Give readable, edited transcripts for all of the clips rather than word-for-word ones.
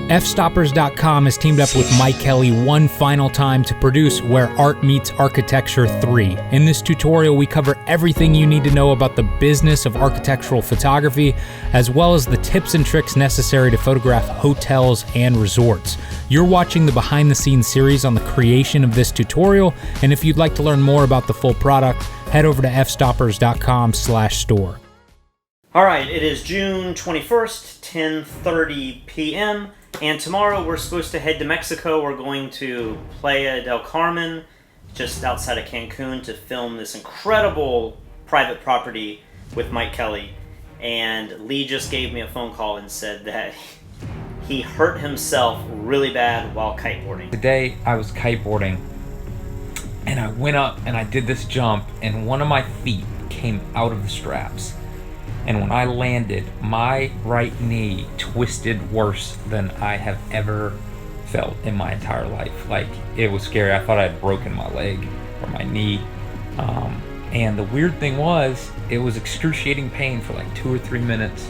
Fstoppers.com has teamed up with Mike Kelly one final time to produce Where Art Meets Architecture 3. In this tutorial, we cover everything you need to know about the business of architectural photography, as well as the tips and tricks necessary to photograph hotels and resorts. You're watching the behind-the-scenes series on the creation of this tutorial, and if you'd like to learn more about the full product, head over to fstoppers.com/store. All right, it is June 21st, 10:30 p.m., and tomorrow we're supposed to head to Mexico. We're going to Playa del Carmen, just outside of Cancun, to film this incredible private property with Mike Kelly. And Lee just gave me a phone call and said that he hurt himself really bad while kiteboarding. Today I was kiteboarding, and I went up and I did this jump, and one of my feet came out of the straps. And when I landed, my right knee twisted worse than I have ever felt in my entire life. Like, it was scary. I thought I had broken my leg or my knee. And the weird thing was, it was excruciating pain for like 2 or 3 minutes,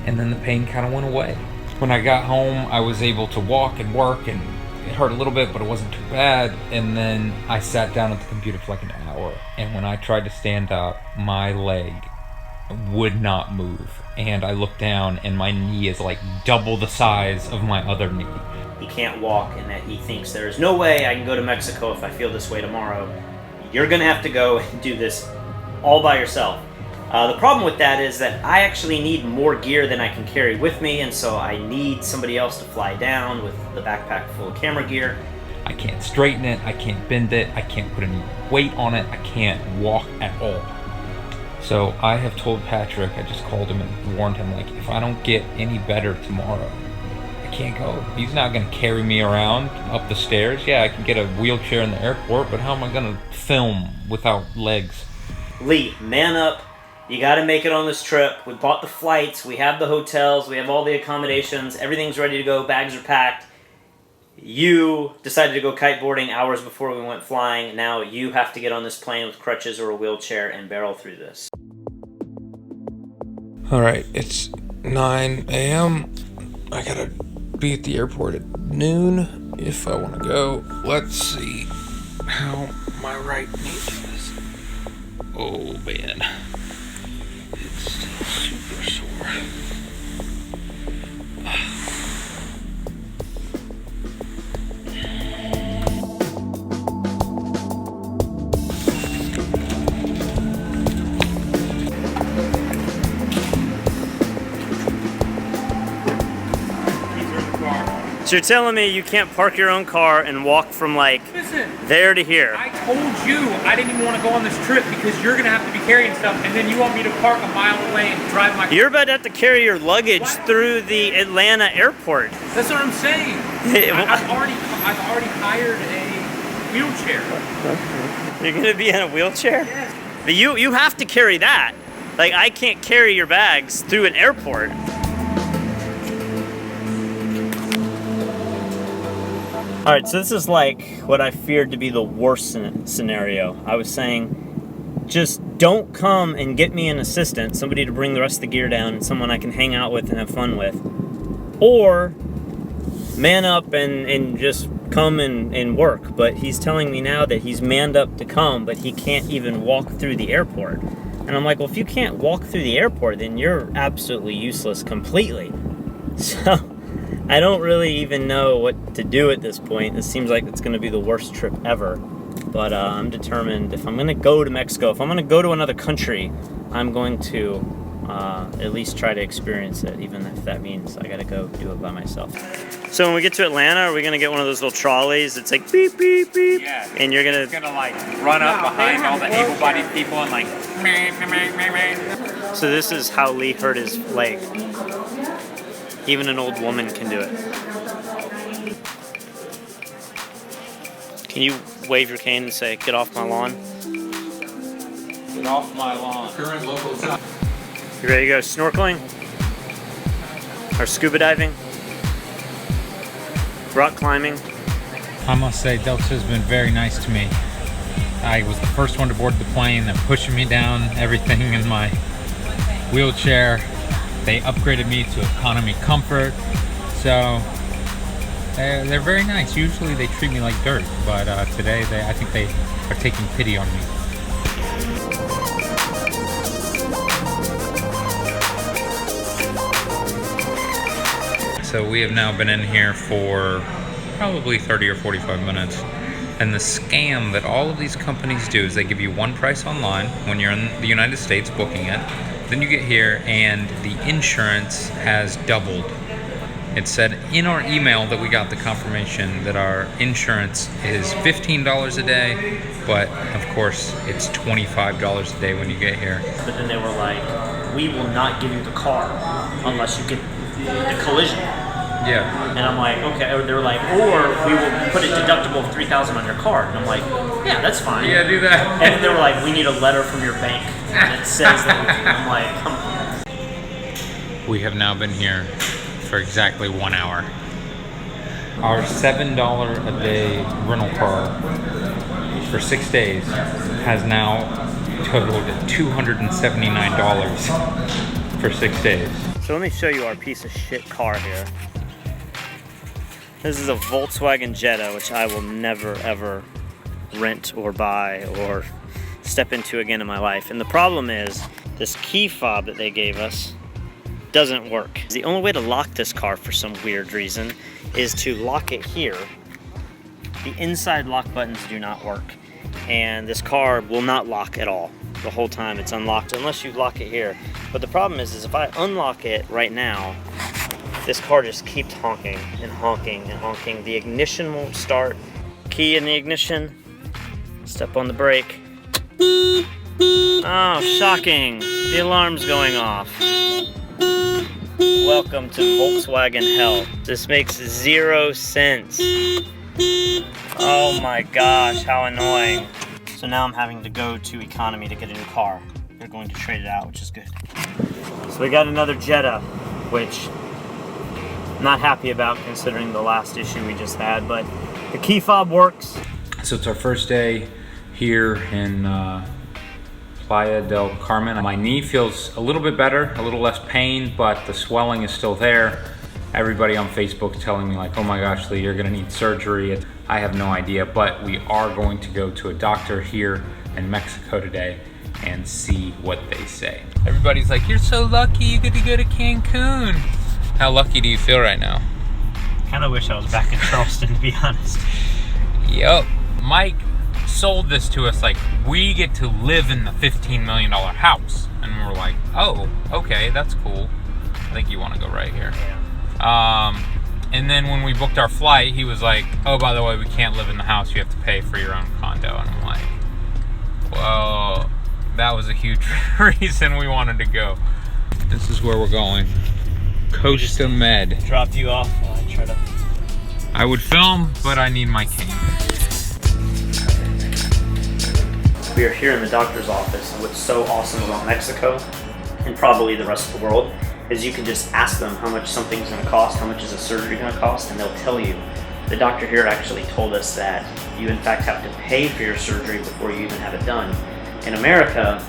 and then the pain kind of went away. When I got home, I was able to walk and work, and it hurt a little bit, but it wasn't too bad. And then I sat down at the computer for like an hour, and when I tried to stand up, my leg would not move, and I looked down and my knee is like double the size of my other knee. He can't walk, and that he thinks there is no way I can go to Mexico if I feel this way tomorrow. You're gonna have to go and do this all by yourself. The problem with that is that I actually need more gear than I can carry with me, and so I need somebody else to fly down with the backpack full of camera gear. I can't straighten it, I can't bend it, I can't put any weight on it, I can't walk at all. So I have told Patrick, I just called him and warned him, like, if I don't get any better tomorrow, I can't go. He's not going to carry me around up the stairs. Yeah, I can get a wheelchair in the airport, but how am I going to film without legs? Lee, man up. You got to make it on this trip. We bought the flights, we have the hotels, we have all the accommodations, everything's ready to go, bags are packed. You decided to go kiteboarding hours before we went flying. Now you have to get on this plane with crutches or a wheelchair and barrel through this. Alright, it's 9 a.m. I gotta be at the airport at noon if I want to go. Let's see how my right knee is. Oh man, it's still super sore. So you're telling me you can't park your own car and walk from like there to here? I told you I didn't even want to go on this trip because you're going to have to be carrying stuff, and then you want me to park a mile away and drive my car. You're about to have to carry your luggage through the Atlanta airport. That's what I'm saying. I've already hired a wheelchair. You're going to be in a wheelchair? Yes. But you have to carry that. Like, I can't carry your bags through an airport. Alright, so this is like what I feared to be the worst scenario. I was saying, just don't come and get me an assistant, somebody to bring the rest of the gear down, and someone I can hang out with and have fun with. Or man up and just come and work. But he's telling me now that he's manned up to come, but he can't even walk through the airport. And I'm like, well, if you can't walk through the airport, then you're absolutely useless completely. So I don't really even know what to do at this point. This seems like it's going to be the worst trip ever. But I'm determined, if I'm going to go to Mexico, if I'm going to go to another country, I'm going to at least try to experience it, even if that means I got to go do it by myself. So when we get to Atlanta, are we going to get one of those little trolleys? It's like beep, beep, beep. Yeah. And you're going It's going to like run up behind all the able-bodied people and like meh. So this is how Lee hurt his leg. Even an old woman can do it. Can you wave your cane and say, "Get off my lawn"? Get off my lawn. Current local time. You ready to go snorkeling? Or scuba diving? Rock climbing? I must say, Delta has been very nice to me. I was the first one to board the plane. They're pushing me down, everything in my wheelchair. They upgraded me to economy comfort. So They're very nice. Usually they treat me like dirt, but today I think they are taking pity on me. So we have now been in here for probably 30 or 45 minutes. And the scam that all of these companies do is they give you one price online when you're in the United States booking it. Then you get here and the insurance has doubled. It said in our email that we got the confirmation that our insurance is $15 a day, but of course it's $25 a day when you get here. But then they were like, we will not give you the car unless you get the collision. Yeah. And I'm like, okay. Or they're like, or we will put a deductible of $3,000 on your card. And I'm like, yeah, that's fine. Yeah, do that. And then they were like, we need a letter from your bank that says that. I'm like, come on. We have now been here for exactly 1 hour. Our $7 a day rental car for 6 days has now totaled $279 for 6 days. So let me show you our piece of shit car here. This is a Volkswagen Jetta, which I will never ever rent or buy or step into again in my life. And the problem is this key fob that they gave us doesn't work. The only way to lock this car for some weird reason is to lock it here. The inside lock buttons do not work. And this car will not lock at all. The whole time it's unlocked unless you lock it here. But the problem is if I unlock it right now, this car just keeps honking and honking and honking. The ignition won't start. Key in the ignition. Step on the brake. Oh, shocking. The alarm's going off. Welcome to Volkswagen hell. This makes 0 sense. Oh my gosh, how annoying. So now I'm having to go to economy to get a new car. They're going to trade it out, which is good. So we got another Jetta, which I'm not happy about considering the last issue we just had, but the key fob works. So it's our first day here in Playa del Carmen. My knee feels a little bit better, a little less pain, but the swelling is still there. Everybody on Facebook telling me like, oh my gosh, Lee, you're gonna need surgery. I have no idea, but we are going to go to a doctor here in Mexico today and see what they say. Everybody's like, you're so lucky you get to go to Cancun. How lucky do you feel right now? Kind of wish I was back in Charleston, to be honest. Yep. Mike sold this to us like, we get to live in the $15 million house. And we're like, oh, okay, that's cool. I think you want to go right here. Yeah. And then when we booked our flight, he was like, oh, by the way, we can't live in the house. You have to pay for your own condo. And I'm like, well, that was a huge reason we wanted to go. This is where we're going. Costa Med. Dropped you off while I try to... I would film, but I need my cane. We are here in the doctor's office, and what's so awesome about Mexico, and probably the rest of the world, is you can just ask them how much something's going to cost, how much is a surgery going to cost, and they'll tell you. The doctor here actually told us that you in fact have to pay for your surgery before you even have it done. In America,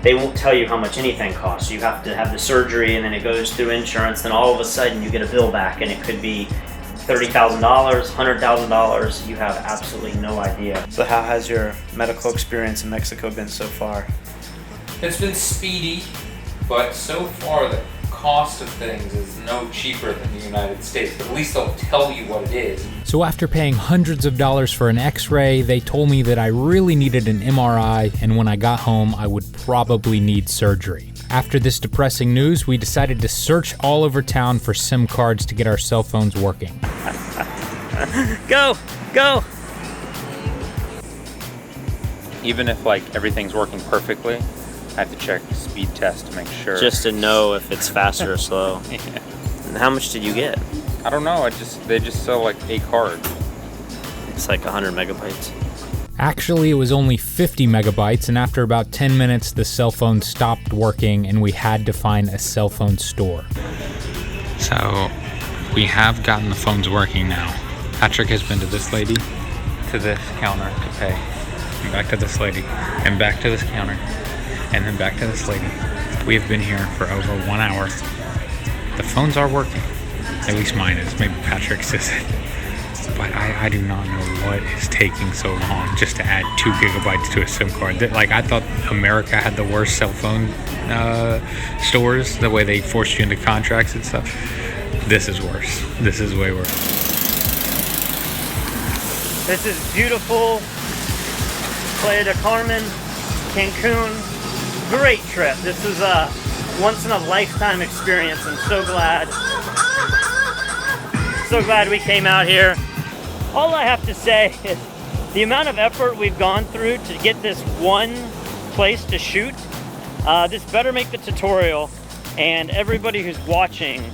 they won't tell you how much anything costs. You have to have the surgery and then it goes through insurance, then all of a sudden you get a bill back and it could be $30,000, $100,000. You have absolutely no idea. So how has your medical experience in Mexico been so far? It's been speedy, but so far the cost of things is no cheaper than the United States, but at least they'll tell you what it is. So after paying hundreds of dollars for an x-ray, they told me that I really needed an MRI, and when I got home, I would probably need surgery. After this depressing news, we decided to search all over town for SIM cards to get our cell phones working. Go! Go! Even if like everything's working perfectly, I have to check the speed test to make sure. Just to know if it's fast or slow. Yeah. And how much did you get? I don't know. They just sell like a card. It's like 100 megabytes. Actually, it was only 50 megabytes, and after about 10 minutes, the cell phone stopped working and we had to find a cell phone store. So, we have gotten the phones working now. Patrick has been to this lady, to this counter to pay, and back to this lady, and back to this counter, and then back to this lady. We have been here for over 1 hour. The phones are working. At least mine is. Maybe Patrick's isn't. But I do not know what is taking so long just to add 2 gigabytes to a SIM card. Like, I thought America had the worst cell phone stores, the way they forced you into contracts and stuff. This is worse. This is way worse. This is beautiful. Playa del Carmen, Cancun. Great trip. This is a once in a lifetime experience. I'm so glad we came out here. All I have to say is the amount of effort we've gone through to get this one place to shoot. This better make the tutorial, and everybody who's watching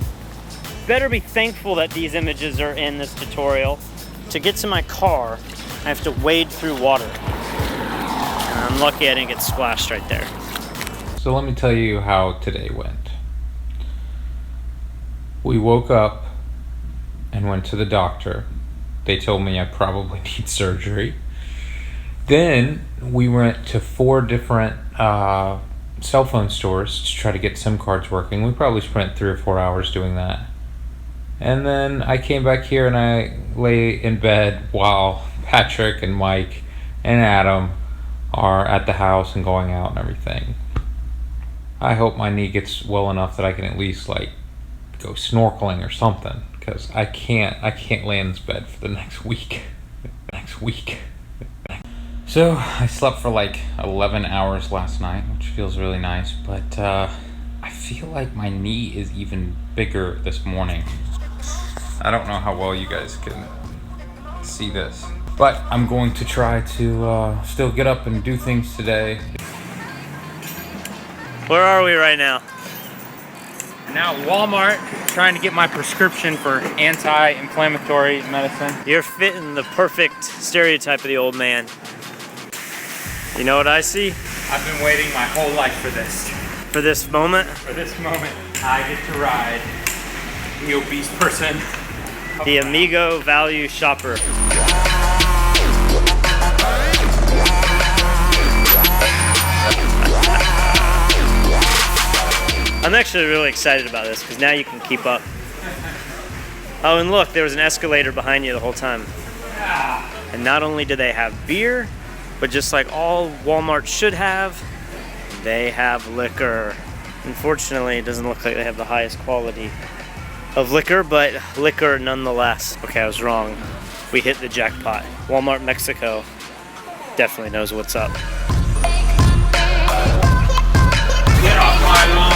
better be thankful that these images are in this tutorial. To get to my car, I have to wade through water. And I'm lucky I didn't get splashed right there. So let me tell you how today went. We woke up and went to the doctor. They told me I probably need surgery. Then we went to 4 different cell phone stores to try to get SIM cards working. We probably spent 3 or 4 hours doing that. And then I came back here and I lay in bed while Patrick and Mike and Adam are at the house and going out and everything. I hope my knee gets well enough that I can at least like go snorkeling or something, because I can't lay in this bed for the next week. So I slept for like 11 hours last night, which feels really nice, but I feel like my knee is even bigger this morning. I don't know how well you guys can see this, but I'm going to try to still get up and do things today. Where are we right now? Now at Walmart, trying to get my prescription for anti-inflammatory medicine. You're fitting the perfect stereotype of the old man. You know what I see? I've been waiting my whole life for this. For this moment? For this moment, I get to ride the obese person. The Amigo Value Shopper. I'm actually really excited about this because now you can keep up. Oh, and look, there was an escalator behind you the whole time. And not only do they have beer, but just like all Walmart should have, they have liquor. Unfortunately, it doesn't look like they have the highest quality of liquor, but liquor nonetheless. Okay, I was wrong. We hit the jackpot. Walmart Mexico definitely knows what's up. Get off my lawn.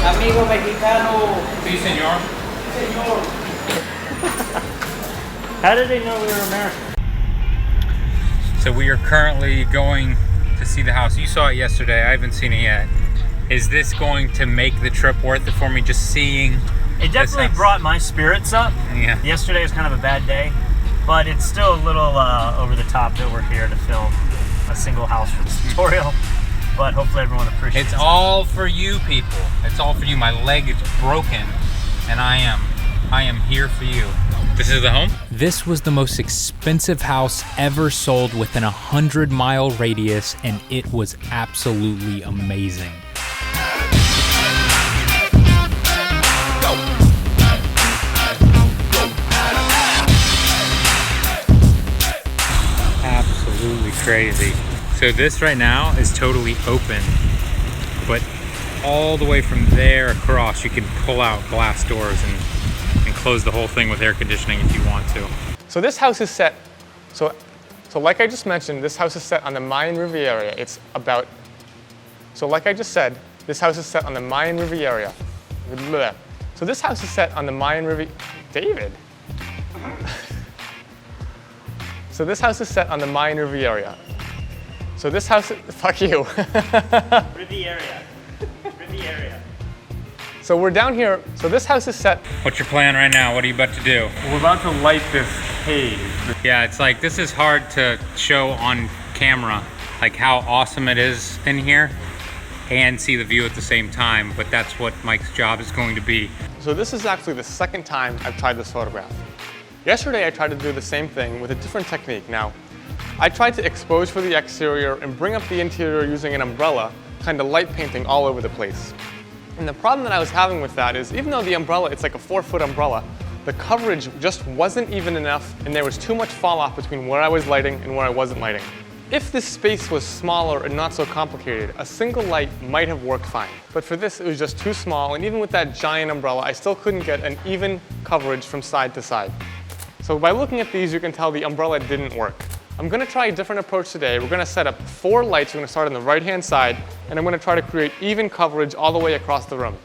Amigo mexicano. Sí, señor. Señor. How did they know we were American? So we are currently going to see the house. You saw it yesterday. I haven't seen it yet. Is this going to make the trip worth it for me, just seeing? It definitely brought my spirits up. Yeah. Yesterday was kind of a bad day, but it's still a little over the top that we're here to film a single house for this tutorial. But hopefully everyone appreciates it. It's all for you people. It's all for you. My leg is broken, and I am here for you. This is the home? This was the most expensive house ever sold within a 100-mile radius, and it was absolutely amazing. Absolutely crazy. So this right now is totally open, but all the way from there across, you can pull out glass doors and close the whole thing with air conditioning if you want to. So this house is set, so like I just mentioned, this house is set on the Mayan Riviera. It's about, so like I just said, this house is set on the Mayan Riviera. Blech. So this house is set on the Mayan Riviera. David. So this house is set on the Mayan Riviera. So this house, fuck you. Riviera. Riviera. So we're down here, so this house is set. What's your plan right now? What are you about to do? We're about to light this cave. Yeah, it's like, this is hard to show on camera, like how awesome it is in here and see the view at the same time, but that's what Mike's job is going to be. So this is actually the second time I've tried this photograph. Yesterday I tried to do the same thing with a different technique. Now, I tried to expose for the exterior and bring up the interior using an umbrella, kind of light painting all over the place. And the problem that I was having with that is, even though the umbrella, it's like a 4-foot umbrella, the coverage just wasn't even enough, and there was too much fall off between where I was lighting and where I wasn't lighting. If this space was smaller and not so complicated, a single light might have worked fine. But for this, it was just too small, and even with that giant umbrella, I still couldn't get an even coverage from side to side. So by looking at these, you can tell the umbrella didn't work. I'm gonna try a different approach today. We're gonna set up 4 lights. We're gonna start on the right-hand side, and I'm gonna try to create even coverage all the way across the room.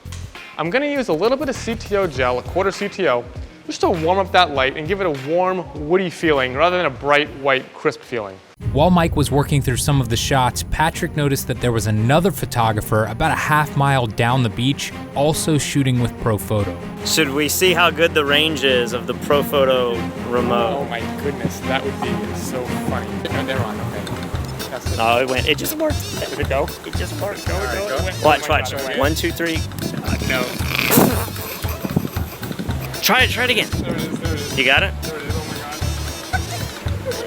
I'm gonna use a little bit of CTO gel, a quarter CTO, just to warm up that light and give it a warm, woody feeling rather than a bright, white, crisp feeling. While Mike was working through some of the shots, Patrick noticed that there was another photographer about a half-mile down the beach also shooting with ProPhoto. Should we see how good the range is of the ProPhoto remote? Oh my goodness, that would be so funny. No, they're on, okay. That's Oh, it went. It just worked. Did it go? It just worked. Go. Watch, Oh my watch. God, it went. 1, 2, 3. No. Try it again. There it is. You got it? There it is, oh my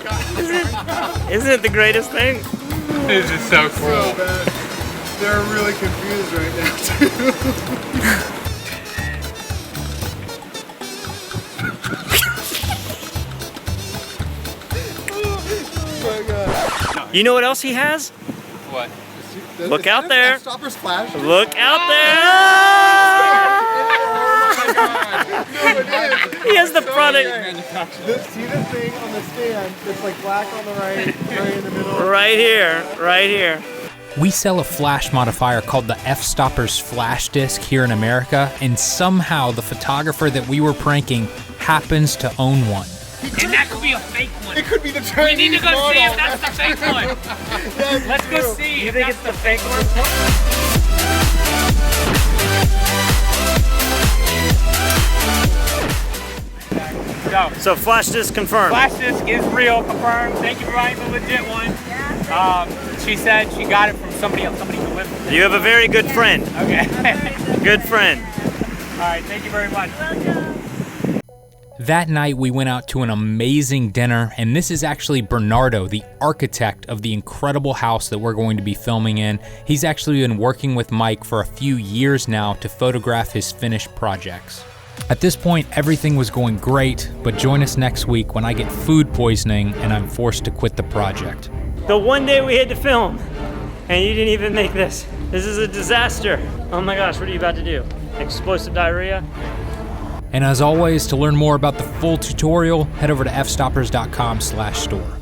God. Isn't it the greatest thing? This is so cool. So bad. They're really confused right now, too. Oh my God. You know what else he has? What? Look out there. Stopper splash. Look out there! Oh my God. No, it is. He has the product See the thing on the stand? It's like black on the right in the middle. right here, right here. We sell a flash modifier called the F-Stoppers flash disc here in America, and somehow the photographer that we were pranking happens to own one. And that could be a fake one. It could be the We Chinese need to go model. see if that's the fake one. Yeah, Let's go see You if think that's it's the fake one? go. So flash disc confirmed. Flash disc is real, confirmed. Thank you for buying the legit one. She said she got it from somebody else, somebody who lived with You have a very good friend. Okay. Good friend. All right, thank you very much. That night we went out to an amazing dinner, and this is actually Bernardo, the architect of the incredible house that we're going to be filming in. He's actually been working with Mike for a few years now to photograph his finished projects. At this point, everything was going great, but join us next week when I get food poisoning and I'm forced to quit the project. The one day we had to film, and you didn't even make this. This is a disaster. Oh my gosh, what are you about to do? Explosive diarrhea? And as always, to learn more about the full tutorial, head over to fstoppers.com/store.